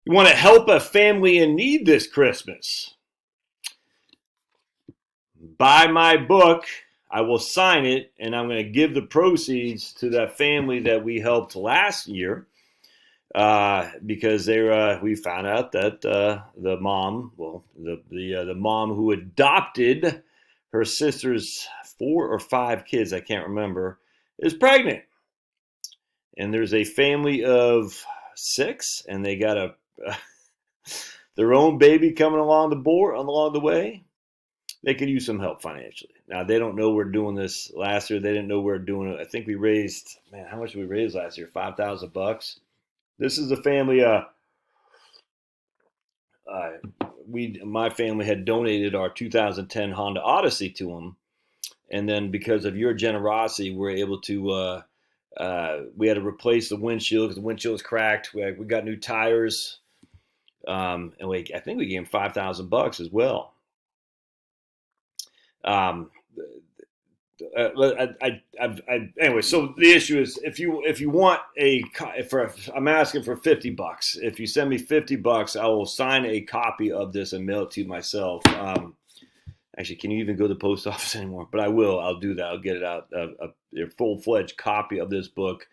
You want to help a family in need this Christmas? Buy my book. I will sign it, and I'm going to give the proceeds to that family that we helped last year because we found out that the mom, well, the mom who adopted her sister's 4 or 5 kids, I can't remember, is pregnant, and there's a family of 6, and they got their own baby coming along the way. They could use some help financially. Now they don't know we're doing this last year. They didn't know we're doing it. I think we raised, man, how much did we raise last year? $5,000. This is a family. Uh, my family had donated our 2010 Honda Odyssey to them, and then because of your generosity, we're able to. We had to replace the windshield because the windshield was cracked. We got new tires, and I think we gave them $5,000 as well. Um, Anyway, so the issue is if you want I'm asking for $50. If you send me $50, I will sign a copy of this and mail it to you myself. Actually, can you even go to the post office anymore? But I will. I'll do that. I'll get it out a full-fledged copy of this book.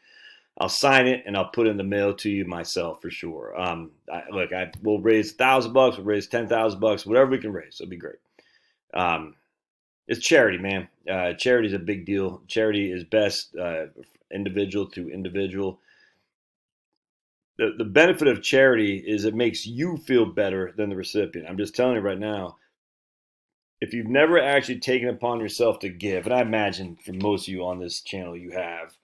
I'll sign it and I'll put it in the mail to you myself for sure. We'll raise $1,000. We'll raise $10,000. Whatever we can raise, it'll be great. It's charity, man. Charity is a big deal. Charity is best individual to individual. The benefit of charity is it makes you feel better than the recipient. I'm just telling you right now, if you've never actually taken it upon yourself to give, and I imagine for most of you on this channel you have,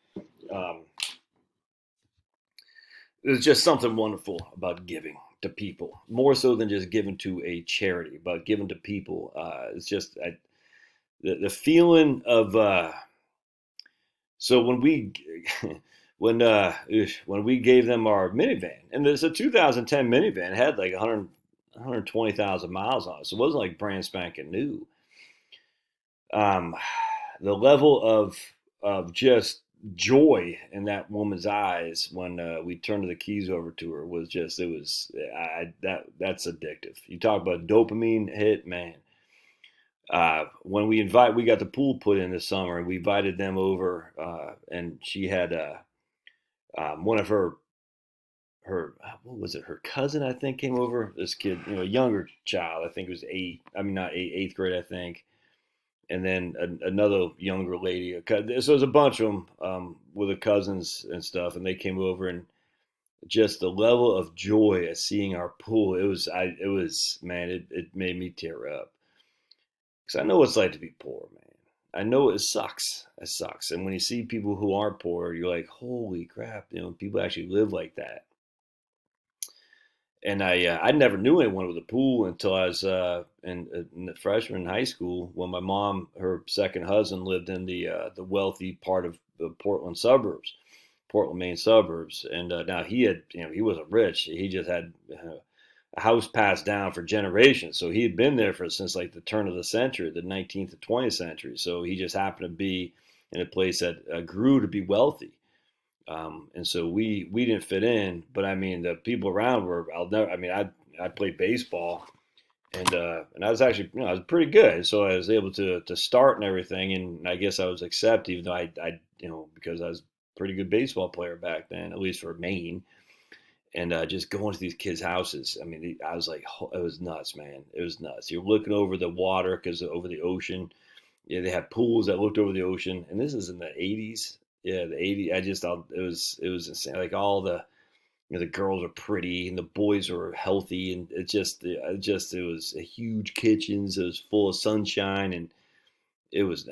there's just something wonderful about giving to people, more so than just giving to a charity, but giving to people. It's just the feeling of so when we when we gave them our minivan, and there's a 2010 minivan, it had like 120,000 miles on it, so it wasn't like brand spanking new. The level of just joy in that woman's eyes when we turned the keys over to her was just that's addictive. You talk about dopamine hit, man. When we got the pool put in this summer, and we invited them over, and she had one of her what was it? Her cousin, I think, came over. This kid, a younger child, I think it was 8. I mean, not 8, 8th grade, I think. And then another younger lady. So there's a bunch of them with the cousins and stuff, and they came over, and just the level of joy at seeing our pool. It made me tear up. Because I know what it's like to be poor, man. I know it sucks. It sucks. And when you see people who aren't poor, you're like, holy crap, people actually live like that. And I never knew anyone with a pool until I was in the freshman in high school when my mom, her second husband, lived in the wealthy part of the Portland suburbs, Portland, Maine suburbs. And now he wasn't rich. He just had a house passed down for generations. So he had been there since like the turn of the century, the 19th to 20th century. So he just happened to be in a place that grew to be wealthy. And so we didn't fit in, but I mean the people around were. I played baseball, and I was actually I was pretty good, so I was able to start and everything, and I guess I was accepted, even though I because I was a pretty good baseball player back then, at least for Maine, and just going to these kids' houses. I mean, I was like, it was nuts, man. It was nuts. You're looking over the water because over the ocean. Yeah, they had pools that looked over the ocean, and this is in the '80s. Yeah, the '80s. I just thought it was insane. Like all the girls are pretty and the boys are healthy, and it was a huge kitchens. It was full of sunshine, and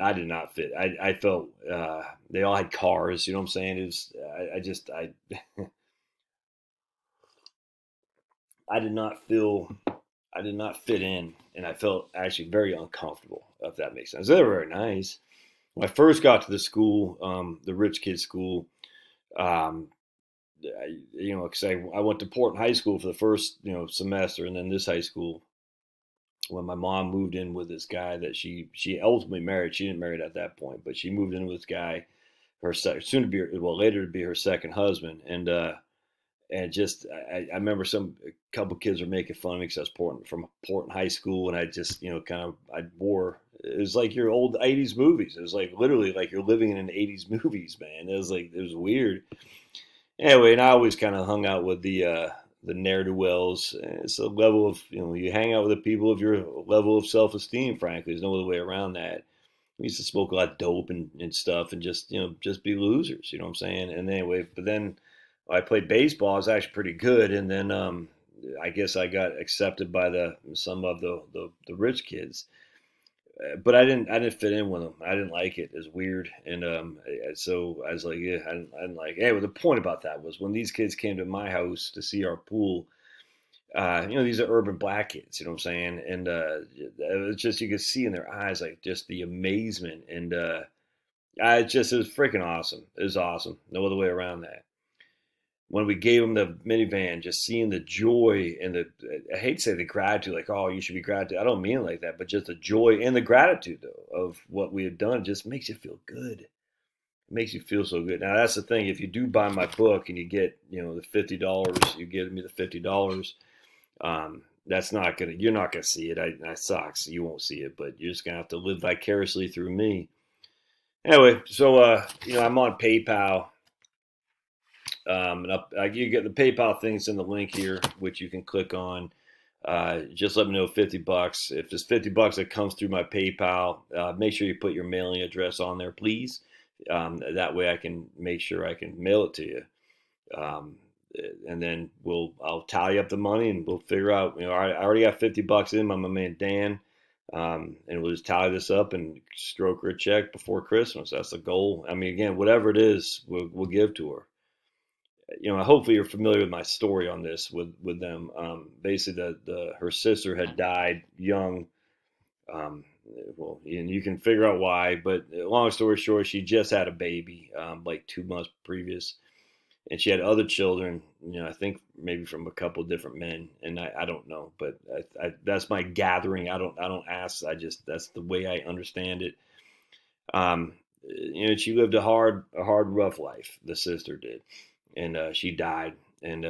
I did not fit. I felt they all had cars. You know what I'm saying? It was I did not feel I did not fit in, and I felt actually very uncomfortable. If that makes sense, they were very nice. When I first got to the school, the rich kid school, um, because I went to Portland High School for the first semester, and then this high school. When my mom moved in with this guy that she ultimately married, she didn't marry at that point, but she moved in with this guy, soon to be, well, later to be her second husband, and just I remember a couple kids were making fun of me because I was from Portland High School, and I just kind of I wore it was like your old '80s movies. It was like literally like you're living in an '80s movies, man. It was weird. Anyway, and I always kind of hung out with the ne'er do wells. It's a level of you hang out with the people of your level of self esteem. Frankly, there's no other way around that. We used to smoke a lot of dope and stuff, and just just be losers. You know what I'm saying? And anyway, but then I played baseball. I was actually pretty good, and then I guess I got accepted by some of the rich kids, but I didn't fit in with them. I didn't like it. It was weird, and so I was like, yeah, I didn't like. It. Anyway, the point about that was when these kids came to my house to see our pool. These are urban black kids, you know what I'm saying? And it's just, you could see in their eyes, like, just the amazement. And it was freaking awesome. It was awesome. No other way around that. When we gave them the minivan, just seeing the joy and I hate to say the gratitude, like, oh, you should be gratitude. I don't mean it like that, but just the joy and the gratitude, though, of what we had done just makes you feel good. It makes you feel so good. Now, that's the thing. If you do buy my book and you get, the $50, you give me the $50. That's not gonna. You're not gonna see it. That sucks. You won't see it, but you're just gonna have to live vicariously through me. Anyway, so I'm on PayPal. You get the PayPal things in the link here, which you can click on. Just let me know $50. If it's $50 that comes through my PayPal, make sure you put your mailing address on there, please. That way I can make sure I can mail it to you. And then I'll tally up the money and we'll figure out, I already got $50 in by my man Dan. And we'll just tally this up and stroke her a check before Christmas. That's the goal. I mean, again, whatever it is, we'll give to her. Hopefully you're familiar with my story on this with them. Basically, her sister had died young. And you can figure out why. But long story short, she just had a baby, like 2 months previous, and she had other children. I think maybe from a couple different men, and I don't know, but that's my gathering. I don't ask. That's the way I understand it. She lived a hard, rough life. The sister did, and she died. And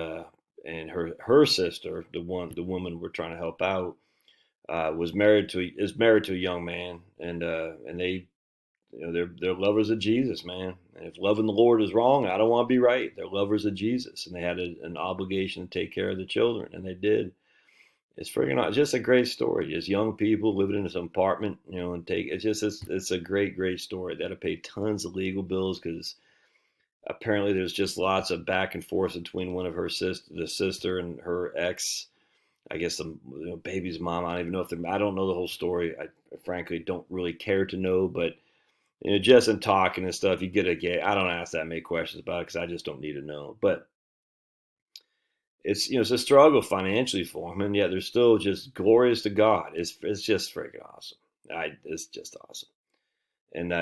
her sister, the woman we're trying to help out, is married to a young man, and they, they're lovers of Jesus, man. And if loving the Lord is wrong, I don't want to be right. They're lovers of Jesus, and they had an obligation to take care of the children, and they did. It's freaking just a great story. Just young people living in some apartment, and it's a great, great story. They had to pay tons of legal bills because apparently there's just lots of back and forth between one of the sister and her ex. I guess the baby's mom. I don't even know I don't know the whole story. I frankly don't really care to know, but just in talking and stuff, you get a gay. I don't ask that many questions about it because I just don't need to know. But it's a struggle financially for them, and yet they're still just glorious to God. It's just freaking awesome. It's just awesome, and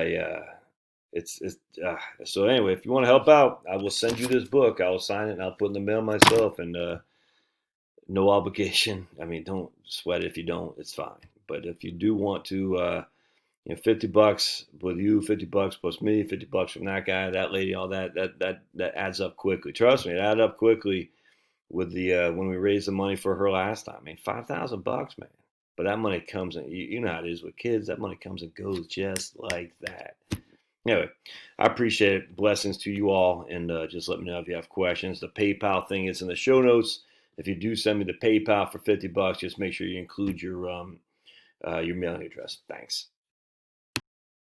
so anyway. If you want to help out, I will send you this book. I will sign it and I'll put it in the mail myself, and no obligation. I mean, don't sweat it if you don't. It's fine. But if you do want to. $50 with you, $50 plus me, $50 from that guy, that lady, all that adds up quickly. Trust me, it added up quickly with the when we raised the money for her last time. I mean, $5,000, man. But that money comes in. You know how it is with kids. That money comes and goes just like that. Anyway, I appreciate it. Blessings to you all, and just let me know if you have questions. The PayPal thing is in the show notes. If you do send me the PayPal for $50, just make sure you include your mailing address. Thanks.